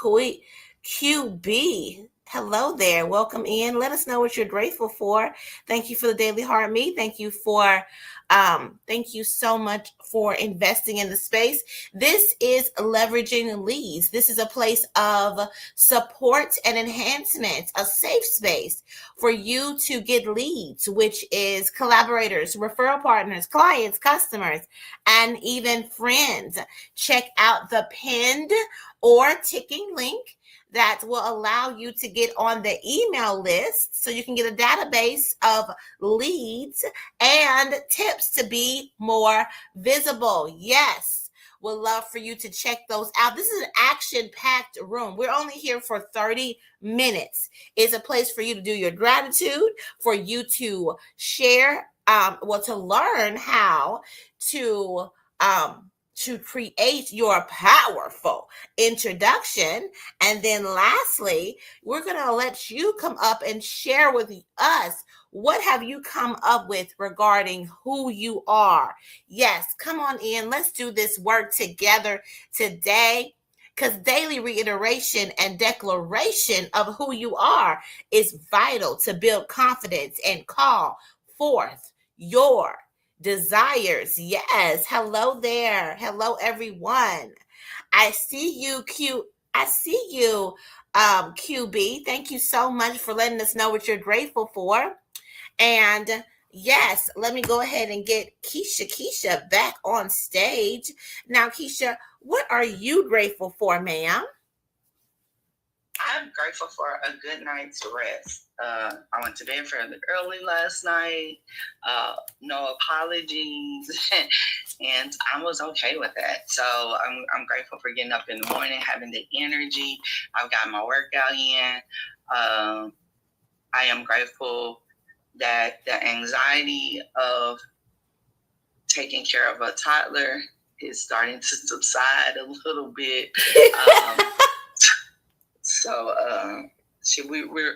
QB. Hello there. Welcome in. Let us know what you're grateful for. Thank you for the Daily Heart Me. Thank you so much for investing in the space. This is Leveraging Leads. This is a place of support and enhancement, a safe space for you to get leads, which is collaborators, referral partners, clients, customers, and even friends. Check out the pinned or ticking link that will allow you to get on the email list so you can get a database of leads and tips to be more visible. Yes, would love for you to check those out. This is an action-packed room. We're only here for 30 minutes. It's a place for you to do your gratitude, for you to share, to learn how to create your powerful introduction. And then lastly, we're going to let you come up and share with us, what have you come up with regarding who you are? Yes, come on in. Let's do this work together today, because daily reiteration and declaration of who you are is vital to build confidence and call forth your desires. Yes. Hello there. Hello, everyone. I see you, QB. Thank you so much for letting us know what you're grateful for. And yes, let me go ahead and get Keisha back on stage. Now, Keisha, what are you grateful for, ma'am? I'm grateful for a good night's rest. I went to bed fairly early last night. No apologies, and I was okay with that. So I'm grateful for getting up in the morning, having the energy. I've got my workout in. I am grateful that the anxiety of taking care of a toddler is starting to subside a little bit.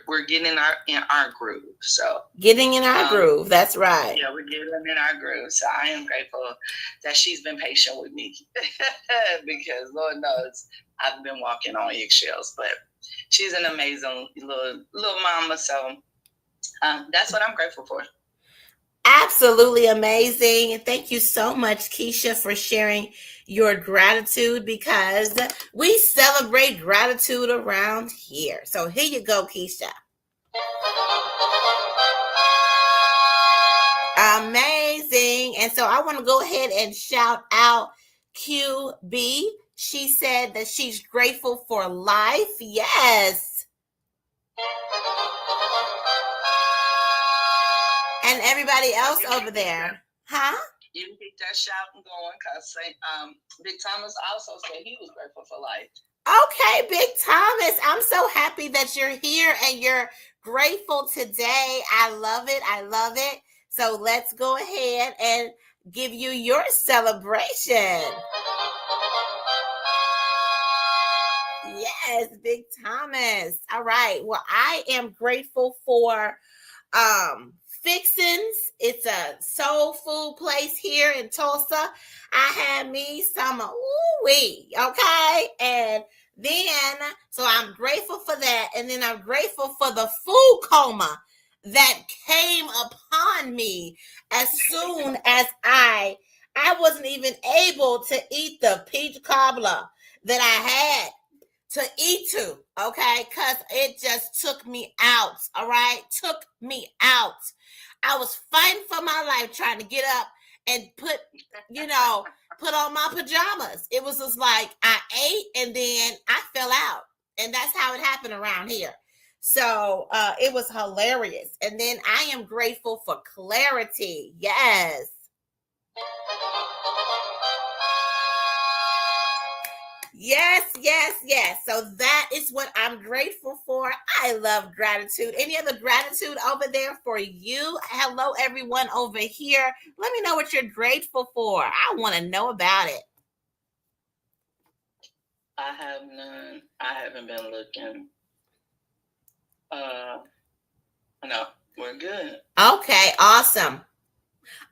We're getting in our groove. So getting in our groove. That's right. Yeah, we're getting in our groove. So I am grateful that she's been patient with me because Lord knows I've been walking on eggshells. But she's an amazing little mama. So that's what I'm grateful for. Absolutely amazing. Thank you so much, Keisha, for sharing your gratitude, because we celebrate gratitude around here. So here you go, Keisha. Amazing. And so I want to go ahead and shout out QB. She said that she's grateful for life. Yes. And everybody else over there. Huh? You can keep that shouting going, because Big Thomas also said he was grateful for life. Okay, Big Thomas, I'm so happy that you're here and you're grateful today. I love it. I love it. So let's go ahead and give you your celebration. Yes, Big Thomas. All right. Well, I am grateful for Fixins. It's a soul food place here in Tulsa. I had me some ooh-wee, okay? And then, so I'm grateful for that. And then I'm grateful for the food coma that came upon me as soon as I wasn't even able to eat the peach cobbler that I had to eat to, okay? Because it just took me out, all right? Took me out. I was fighting for my life trying to get up and put on my pajamas. It was just like I ate and then I fell out. And that's how it happened around here. So it was hilarious. And then I am grateful for clarity. Yes. Yes. So that is what I'm grateful for. I love gratitude. Any other gratitude over there for you? Hello, everyone over here. Let me know what you're grateful for. I want to know about it. I have none. I haven't been looking. No, we're good. Okay, awesome.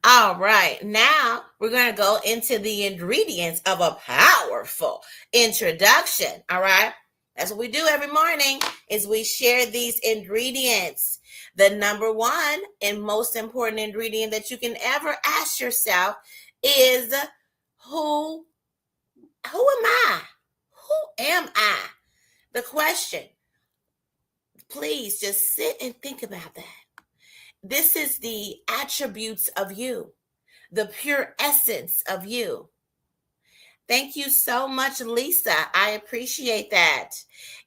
All right, now we're going to go into the ingredients of a powerful introduction. All right, That's what we do every morning, is we share these ingredients. The number one and most important ingredient that you can ever ask yourself is, who am I? Who am I? The question. Please just sit and think about that. This is the attributes of you, the pure essence of you. Thank you so much, Lisa. I appreciate that.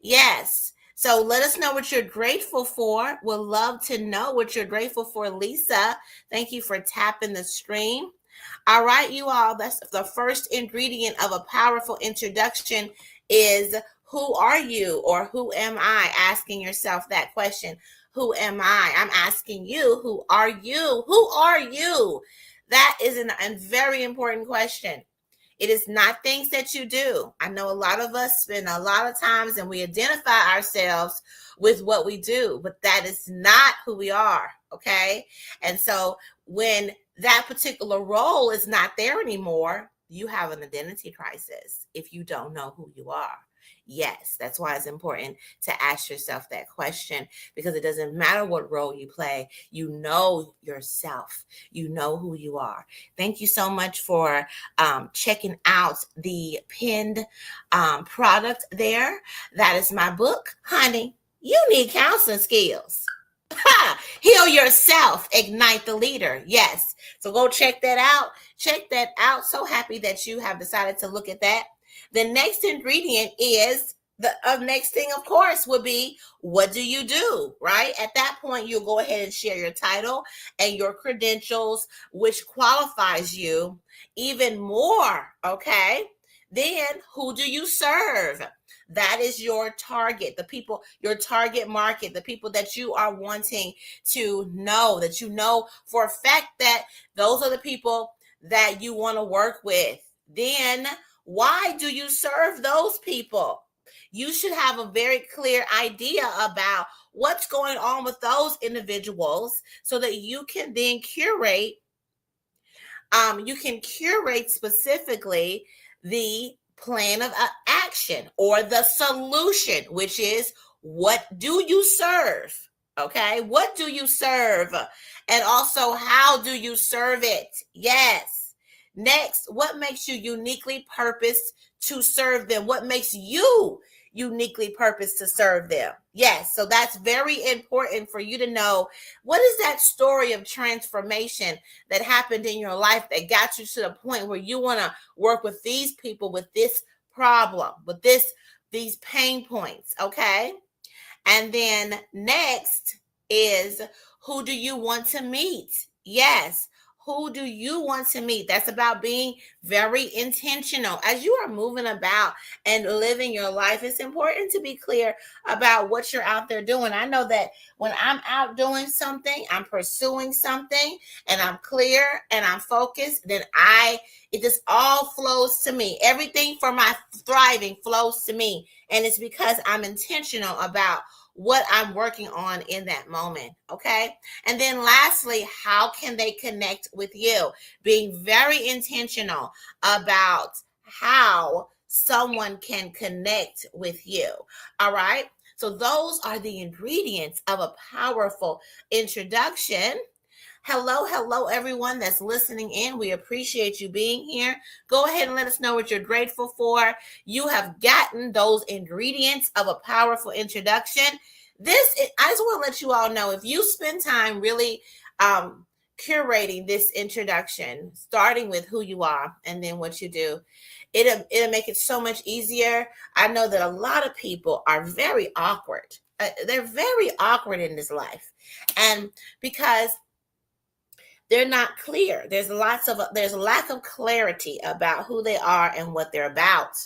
Yes. So let us know what you're grateful for. We'll love to know what you're grateful for, Lisa. Thank you for tapping the screen. All right, you all, that's the first ingredient of a powerful introduction is, who are you, or who am I? Asking yourself that question. Who am I? I'm asking you, who are you? Who are you? That is a very important question. It is not things that you do. I know a lot of us spend a lot of times and we identify ourselves with what we do, but that is not who we are, okay? And so when that particular role is not there anymore, you have an identity crisis if you don't know who you are. Yes, that's why it's important to ask yourself that question, because it doesn't matter what role you play. You know yourself. You know who you are. Thank you so much for checking out the pinned product there. That is my book, honey. You need counseling skills. Heal yourself, ignite the leader. Yes. So go check that out. Check that out. So happy that you have decided to look at that. The next ingredient is the next thing, of course, would be, what do you do, right? At that point, you'll go ahead and share your title and your credentials, which qualifies you even more, okay? Then, who do you serve? That is your target, the people, your target market, the people that you are wanting to know, that you know for a fact that those are the people that you want to work with. Then, why do you serve those people? You should have a very clear idea about what's going on with those individuals so that you can then curate. You can curate specifically the plan of action or the solution, which is, what do you serve? Okay, what do you serve? And also, how do you serve it? Yes. Next, what makes you uniquely purposed to serve them? What makes you uniquely purposed to serve them? Yes, so that's very important for you to know. What is that story of transformation that happened in your life that got you to the point where you want to work with these people with this problem, with these pain points, okay? And then next is, who do you want to meet? Yes. Who do you want to meet? That's about being very intentional. As you are moving about and living your life, it's important to be clear about what you're out there doing. I know that when I'm out doing something, I'm pursuing something, and I'm clear and I'm focused, then it just all flows to me. Everything for my thriving flows to me. And it's because I'm intentional about what I'm working on in that moment. Okay. And then lastly, how can they connect with you? Being very intentional about how someone can connect with you. All right. So those are the ingredients of a powerful introduction. Hello, everyone that's listening in. We appreciate you being here. Go ahead and let us know what you're grateful for. You have gotten those ingredients of a powerful introduction. I just want to let you all know, if you spend time really curating this introduction, starting with who you are and then what you do, it'll make it so much easier. I know that a lot of people are very awkward. They're very awkward in this life. And because they're not clear. There's a lack of clarity about who they are and what they're about.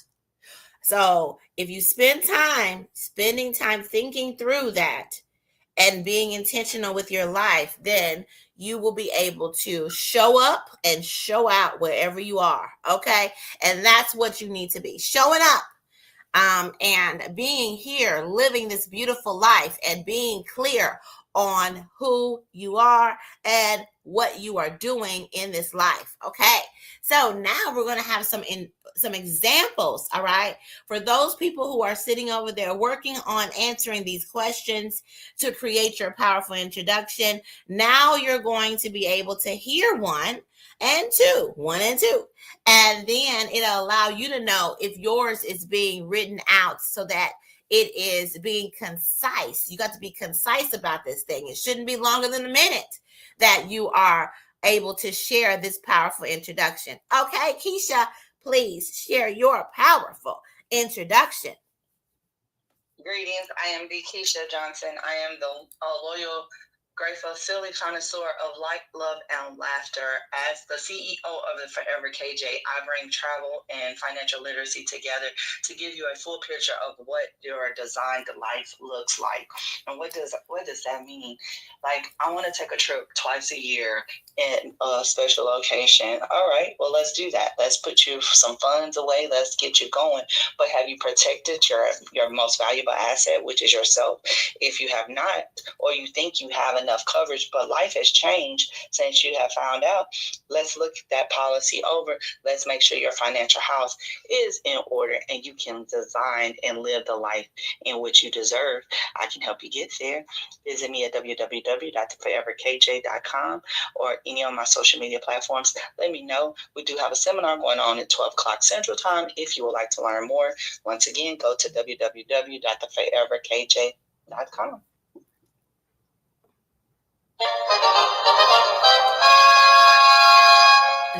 So if you spending time thinking through that and being intentional with your life, then you will be able to show up and show out wherever you are. Okay. And that's what you need to be, showing up. And being here, living this beautiful life, and being clear on who you are and what you are doing in this life. Okay. So now we're going to have some examples, all right, for those people who are sitting over there working on answering these questions to create your powerful introduction. Now you're going to be able to hear one and two, and then it'll allow you to know if yours is being written out so that it is being concise. You got to be concise about this thing. It shouldn't be longer than a minute that you are able to share this powerful introduction. Okay, Keisha, please share your powerful introduction. Greetings. I am the Keisha Johnson. I am the loyal, grateful, silly connoisseur of light, love, and laughter. As the CEO of the Forever KJ, I bring travel and financial literacy together to give you a full picture of what your designed life looks like. And what does that mean? Like, I want to take a trip twice a year in a special location. All right, well, let's do that. Let's put you some funds away. Let's get you going. But have you protected your most valuable asset, which is yourself? If you have not, or you think you have enough coverage, but life has changed since you have found out, let's look that policy over. Let's make sure your financial house is in order and you can design and live the life in which you deserve. I can help you get there. Visit me at www.theforeverkj.com or any of my social media platforms. Let me know. We do have a seminar going on at 12 o'clock Central Time if you would like to learn more. Once again, go to www.theforeverkj.com.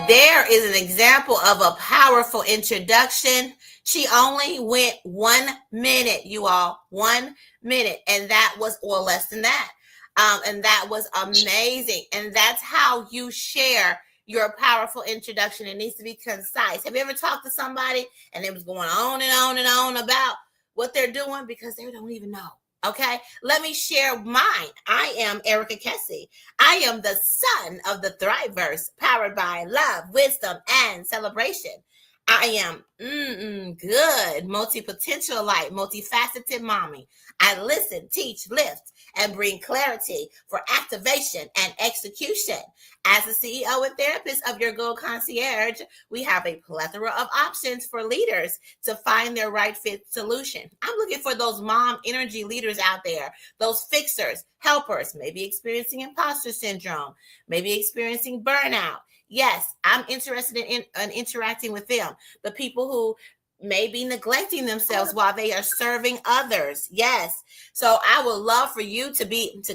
There is an example of a powerful introduction. She only went 1 minute, you all, 1 minute, and that was, or less than that. And that was amazing. And that's how you share your powerful introduction. It needs to be concise. Have you ever talked to somebody and it was going on and on and on about what they're doing because they don't even know? Okay, let me share mine. I am Erica Kessie. I am the son of the Thriveverse, powered by love, wisdom, and celebration. I am good, multi-potential light, multifaceted mommy. I listen, teach, lift, and bring clarity for activation and execution. As the CEO and therapist of Your Goal Concierge, we have a plethora of options for leaders to find their right fit solution. I'm looking for those mom energy leaders out there, those fixers, helpers, maybe experiencing imposter syndrome, maybe experiencing burnout. Yes, I'm interested in interacting with them. The people who may be neglecting themselves while they are serving others. Yes. So I would love for you to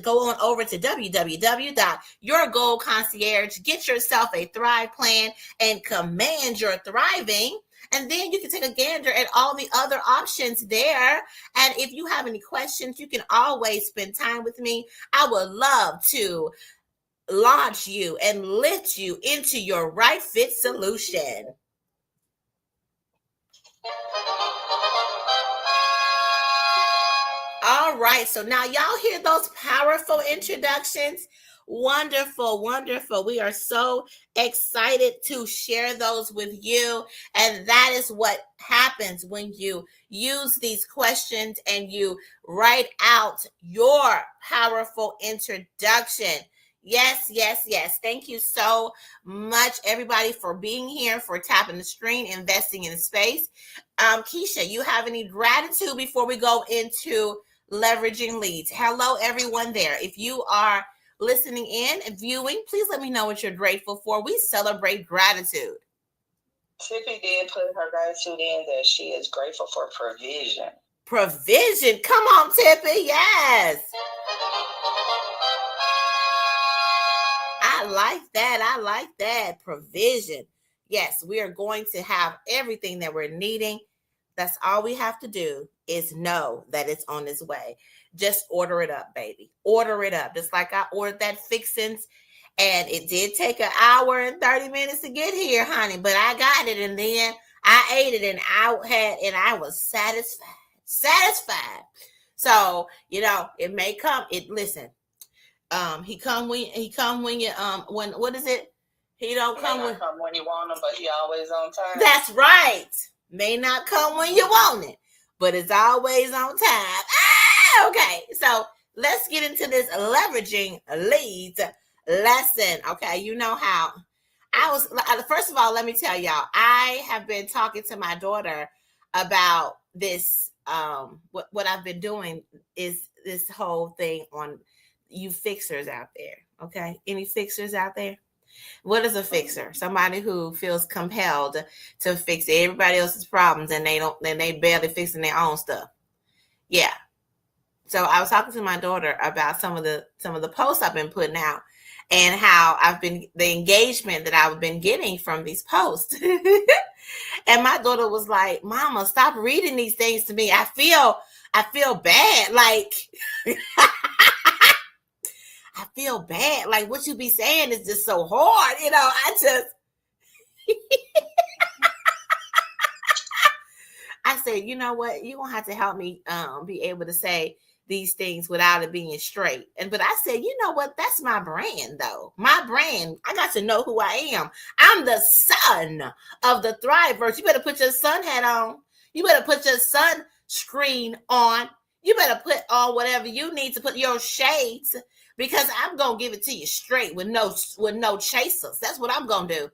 go on over to www.yourgoalconcierge, get yourself a Thrive plan and command your thriving. And then you can take a gander at all the other options there. And if you have any questions, you can always spend time with me. I would love to launch you and lift you into your right fit solution. All right, so now y'all hear those powerful introductions? Wonderful, wonderful. We are so excited to share those with you. And that is what happens when you use these questions and you write out your powerful introduction. Yes, yes, yes. Thank you so much, everybody, for being here, for tapping the screen, investing in space. Keisha, you have any gratitude before we go into leveraging leads? Hello, everyone there. If you are listening in and viewing, please let me know what you're grateful for. We celebrate gratitude. Tiffy did put her gratitude in that she is grateful for provision. Provision. Come on, Tiffy. Yes. I like that. I like that. Provision. Yes, we are going to have everything that we're needing. That's all we have to do is know that it's on its way. Just order it up, baby. Order it up. Just like I ordered that fixins, and it did take an hour and 30 minutes to get here, honey, but I got it, and then I ate it, and I was satisfied. So, it may come. Listen. He come when you what is it? He don't come when you want him, but he always on time. That's right. May not come when you want it, but it's always on time. Okay, so let's get into this leveraging leads lesson. Okay, you know how First of all, let me tell y'all, I have been talking to my daughter about this. What I've been doing is this whole thing on you fixers out there. Okay. Any fixers out there? What is a fixer? Somebody who feels compelled to fix everybody else's problems and they barely fixing their own stuff. Yeah. So I was talking to my daughter about some of the posts I've been putting out and how the engagement that I've been getting from these posts. And my daughter was like, "Mama, stop reading these things to me. I feel bad. Like I feel bad. Like what you be saying is just so hard. I said, you know what? You're gonna have to help me be able to say these things without it being straight. But I said, you know what? That's my brand, though. My brand. I got to know who I am. I'm the son of the Thriveverse. You better put your sun hat on. You better put your sunscreen on. You better put on whatever you need to put your shades, because I'm gonna give it to you straight with no chasers. That's what I'm gonna do.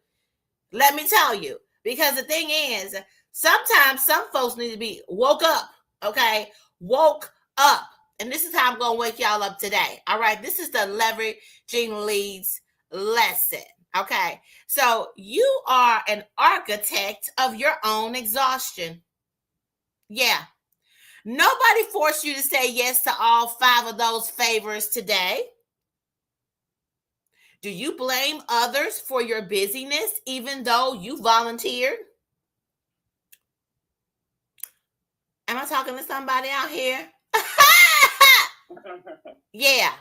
Let me tell you. Because the thing is, sometimes some folks need to be woke up. Okay, woke up. And this is how I'm going to wake y'all up today. All right. This is the leveraging leads lesson. Okay. So you are an architect of your own exhaustion. Yeah. Nobody forced you to say yes to all 5 of those favors today. Do you blame others for your busyness, even though you volunteered? Am I talking to somebody out here? Yeah.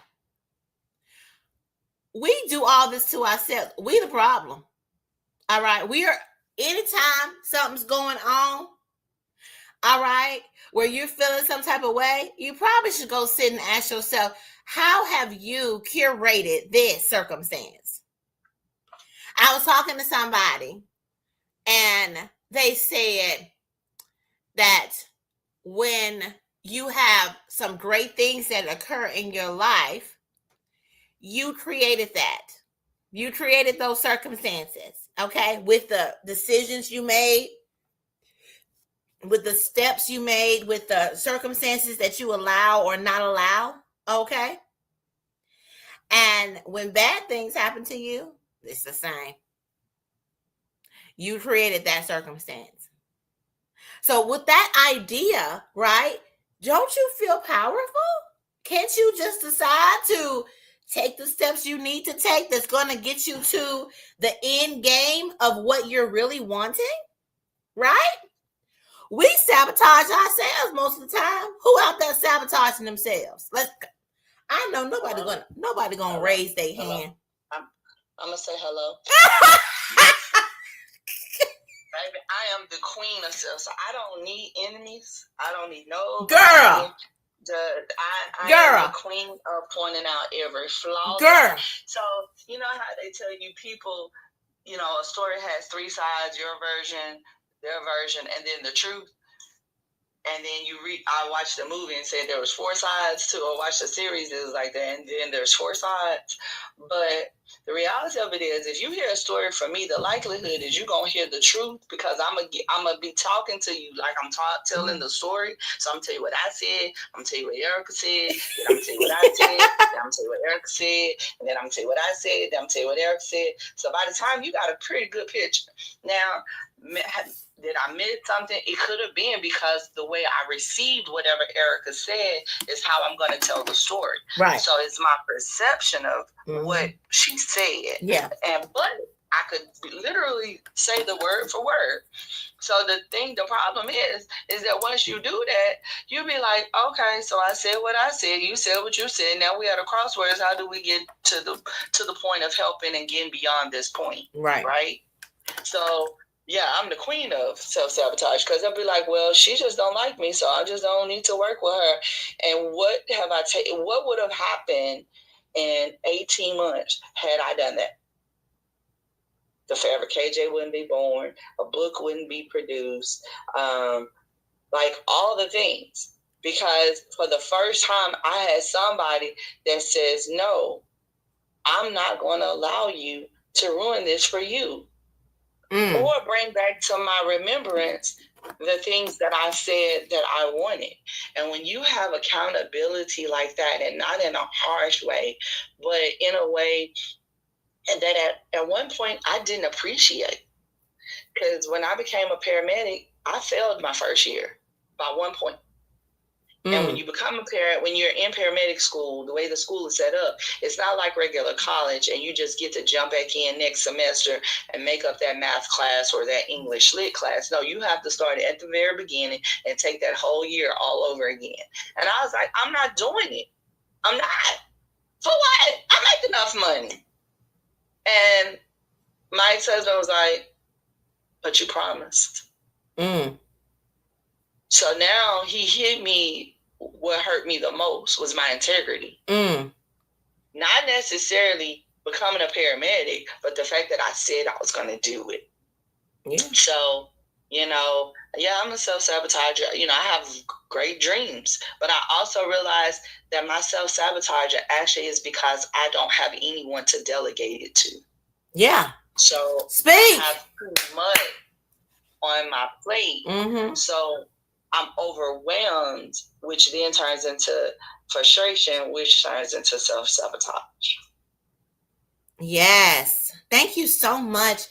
We do all this to ourselves. We the problem. All right. Anytime something's going on, all right, where you're feeling some type of way, you probably should go sit and ask yourself, how have you curated this circumstance? I was talking to somebody and they said that when you have some great things that occur in your life, you created that. You created those circumstances, okay? With the decisions you made, with the steps you made, with the circumstances that you allow or not allow, okay? And when bad things happen to you, it's the same. You created that circumstance. So with that idea, right? Don't you feel powerful? Can't you just decide to take the steps you need to take that's going to get you to the end game of what you're really wanting? Right? We sabotage ourselves most of the time. Who out there sabotaging themselves? I know nobody gonna raise their hand. I'm gonna say hello. Baby, I am the queen of self, so I don't need enemies. I don't need no girl. I am the queen of pointing out every flaw. Girl. So you know how they tell you people, a story has 3 sides: your version, their version, and then the truth. And then I watched the movie and said there was 4 sides to, or watched the series, it was like that, and then there's 4 sides. But the reality of it is, if you hear a story from me, the likelihood is you're gonna hear the truth, because I'm gonna be talking to you like I'm telling the story. So I'm gonna tell you what I said, I'm gonna tell you what Erica said, then I'm gonna tell you what I said, then I'm gonna tell you what Erica said, and then I'm gonna tell you what I said, then I'm gonna tell you what Erica said. So by the time you got a pretty good picture. Now, did I miss something? It could have been because the way I received whatever Erica said is how I'm going to tell the story. Right. So it's my perception of what she said. Yeah. But I could literally say the word for word. So the problem is that once you do that, you'll be like, okay, so I said what I said, you said what you said. Now we at a crossroads. How do we get to the point of helping and getting beyond this point? Right. Right. So yeah, I'm the queen of self-sabotage, because I'll be like, well, she just don't like me, so I just don't need to work with her. And what would have happened in 18 months had I done that? The Forever KJ wouldn't be born, a book wouldn't be produced, like all the things. Because for the first time, I had somebody that says, no, I'm not going to allow you to ruin this for you. Or bring back to my remembrance the things that I said that I wanted. And when you have accountability like that, and not in a harsh way, but in a way that at one point I didn't appreciate. Because when I became a paramedic, I failed my first year by 1 point. And when you become a parent, when you're in paramedic school, the way the school is set up, it's not like regular college and you just get to jump back in next semester and make up that math class or that English lit class. No, you have to start at the very beginning and take that whole year all over again. And I was like, I'm not doing it. I'm not. For what? I make enough money. And my ex-husband was like, but you promised. So now he hit me. What hurt me the most was my integrity. Not necessarily becoming a paramedic, but the fact that I said I was going to do it. Yeah. So, I'm a self-sabotager. I have great dreams, but I also realized that my self-sabotager actually is because I don't have anyone to delegate it to. Yeah. So speak. I have too much on my plate. So I'm overwhelmed, which then turns into frustration, which turns into self-sabotage. Yes. Thank you so much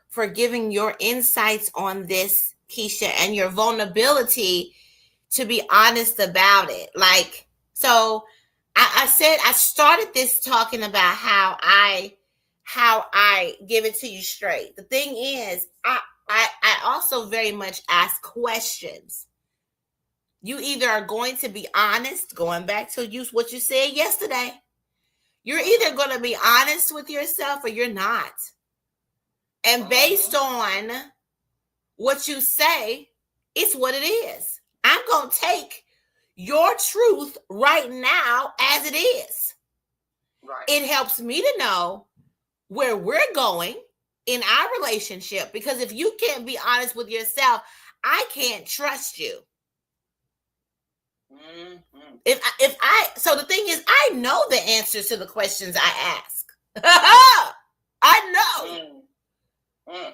for giving your insights on this, Keisha, and your vulnerability to be honest about it. So I said, I started this talking about how I give it to you straight. The thing is, I also very much ask questions. You either are going to be honest, going back to what you said yesterday. You're either going to be honest with yourself or you're not. And based on what you say, it's what it is. I'm going to take your truth right now as it is. Right. It helps me to know where we're going in our relationship, because if you can't be honest with yourself, I can't trust you. So the thing is, I know the answers to the questions I ask. I know.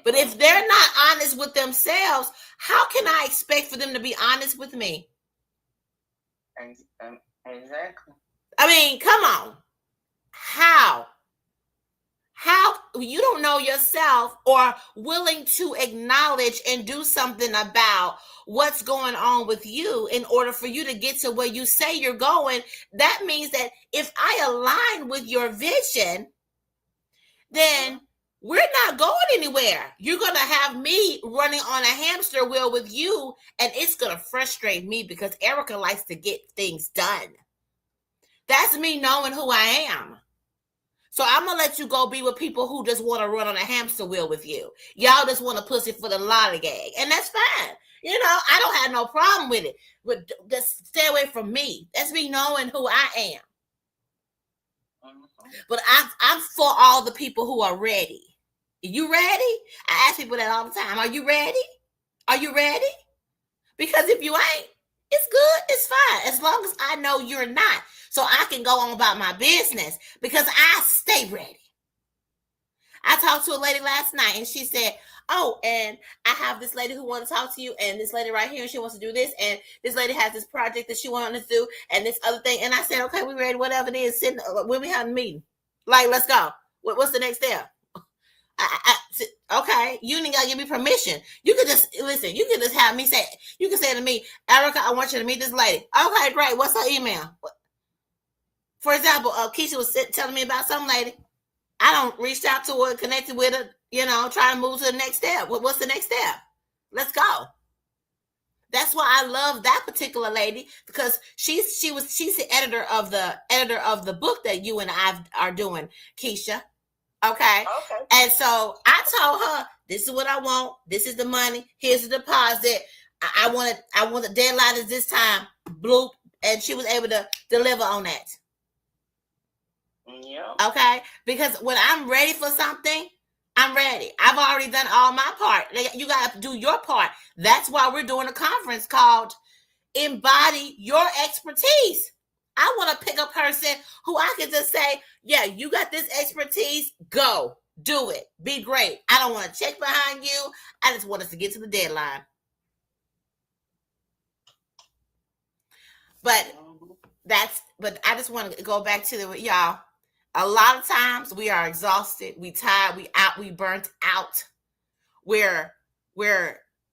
But if they're not honest with themselves, how can I expect for them to be honest with me? Exactly. I mean, come on. How you don't know yourself or willing to acknowledge and do something about what's going on with you in order for you to get to where you say you're going. That means that if I align with your vision, then we're not going anywhere. You're going to have me running on a hamster wheel with you, and it's going to frustrate me because Erica likes to get things done. That's me knowing who I am. So I'm going to let you go be with people who just want to run on a hamster wheel with you. Y'all just want to pussy for the lollygag. And that's fine. I don't have no problem with it. But just stay away from me. That's me knowing who I am. But I'm for all the people who are ready. Are you ready? I ask people that all the time. Are you ready? Are you ready? Because if you ain't, it's good. It's fine. As long as I know you're not. So I can go on about my business because I stay ready. I talked to a lady last night and she said, oh, and I have this lady who wants to talk to you, and this lady right here, she wants to do this, and this lady has this project that she wants to do, and this other thing. And I said, okay, we ready, whatever it is, when we have a meeting. Let's go. What's the next step? Okay, you ain't gotta give me permission. You can just listen. You can just have me say. You can say to me, Erica, I want you to meet this lady. Okay, great. What's her email? For example, Keisha was telling me about some lady. I don't reach out to her, connected with her. Try to move to the next step. What's the next step? Let's go. That's why I love that particular lady, because she's the editor of the book that you and I are doing, Keisha. Okay. And so I told her, this is what I want. This is the money. Here's the deposit. I want the deadline is this time. Bloop. And she was able to deliver on that. Yeah. Okay. Because when I'm ready for something, I'm ready. I've already done all my part. You got to do your part. That's why we're doing a conference called Embody Your Expertise. I want to pick a person who I can just say, yeah, you got this expertise, go. Do it. Be great. I don't want to check behind you. I just want us to get to the deadline. But I just want to go back to y'all. A lot of times we are exhausted, we tired, we burnt out. We're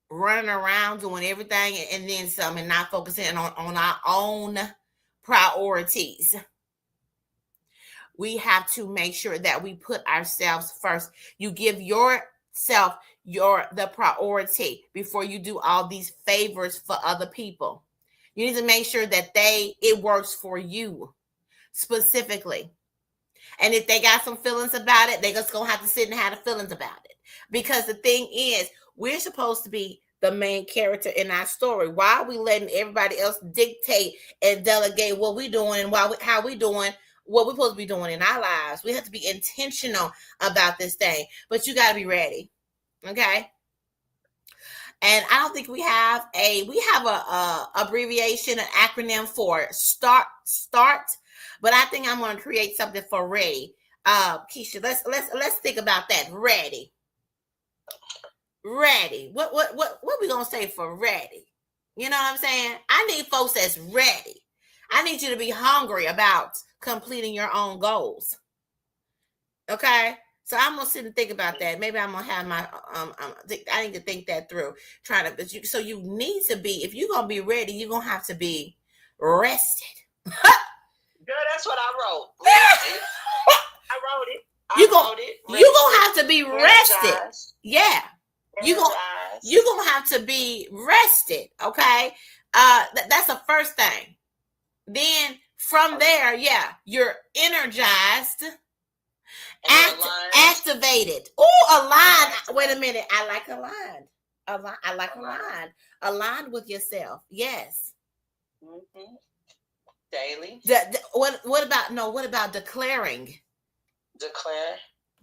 running around doing everything and then some, and not focusing on our own priorities. We have to make sure that we put ourselves first. You give yourself the priority before you do all these favors for other people. You need to make sure that it works for you specifically. And if they got some feelings about it, they just gonna have to sit and have the feelings about it. Because the thing is, we're supposed to be the main character in our story. Why are we letting everybody else dictate and delegate what we're doing and how we doing what we're supposed to be doing in our lives? We have to be intentional about this thing. But you got to be ready. Okay? And I don't think we have a abbreviation, an acronym for start. But I think I'm going to create something for ready. Keisha, let's think about that. Ready. What we going to say for ready? You know what I'm saying? I need folks that's ready. I need you to be hungry about completing your own goals. Okay? So I'm going to sit and think about that. Maybe I'm going to have my I need to think that through. So you need to be, if you're going to be ready, you're going to have to be rested. Girl, that's what I wrote. I wrote it. You're going to have to be rested. Yeah. You're going to have to be rested. Okay. That's the first thing. Then from there, yeah, you're energized, activated. Oh, aligned. Wait a minute. I like aligned. I like aligned. Aligned with yourself. Yes. Mm-hmm. Daily. What about declaring?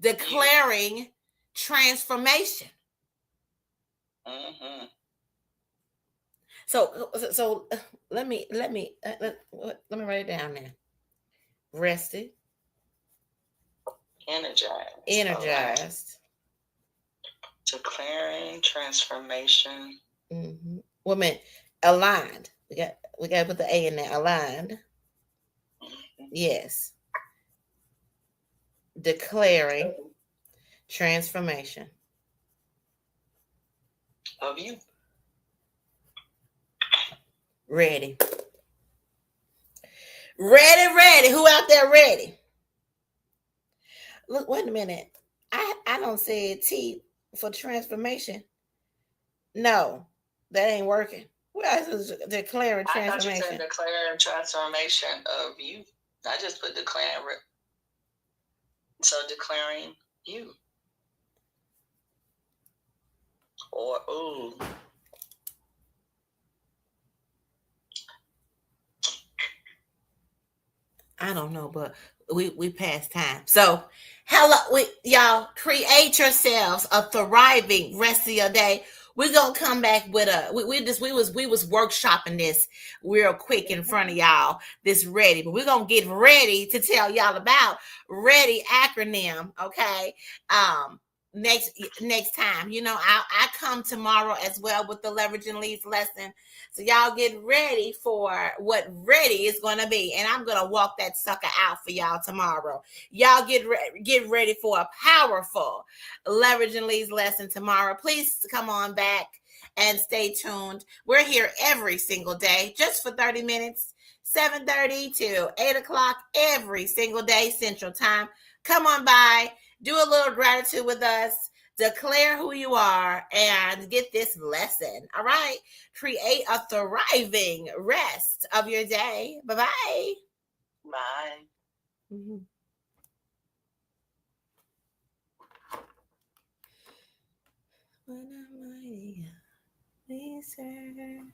Declaring transformation. Mm-hmm. So let me write it down now. Rested. Energized. Declaring transformation. Mm-hmm. Well, man, aligned. We got to put the A in there. Aligned. Mm-hmm. Yes. Declaring transformation of you. Ready. Who out there ready? Look, wait a minute. I don't say T for transformation. No, that ain't working. What is declaring transformation? I thought you said declaring transformation of you. I just put declaring. So declaring you. Or ooh. I don't know, but we passed time. So y'all create yourselves a thriving rest of your day. We're gonna come back with we was workshopping this real quick in front of y'all, this ready, but we're gonna get ready to tell y'all about ready acronym. Okay. Next time, I come tomorrow as well with the Leveraging Leads lesson. So y'all get ready for what ready is going to be. And I'm going to walk that sucker out for y'all tomorrow. Y'all get ready for a powerful Leveraging Leads lesson tomorrow. Please come on back and stay tuned. We're here every single day, just for 30 minutes, 7:30 to 8 o'clock every single day, Central Time. Come on by. Do a little gratitude with us. Declare who you are and get this lesson. All right. Create a thriving rest of your day. Bye-bye. Bye. Mm-hmm. When I'm mighty, we serve.